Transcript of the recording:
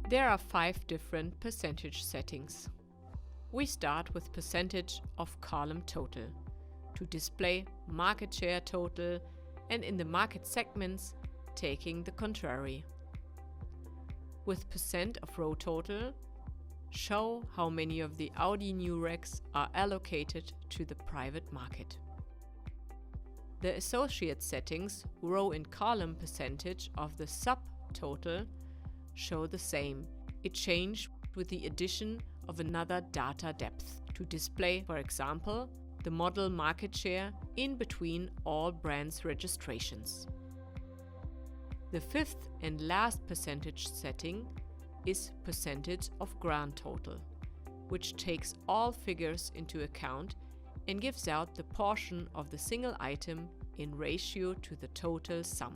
There are 5 different percentage settings. We start with percentage of column total to display market share total, and in the market segments taking the contrary. With percent of row total, show how many of the Audi new racks are allocated to the private market. The associate settings, row and column percentage of the subtotal, show the same. It changed with the addition of another data depth to display, for example, the model market share in between all brands' registrations. The 5th and last percentage setting is percentage of grand total, which takes all figures into account and gives out the portion of the single item in ratio to the total sum.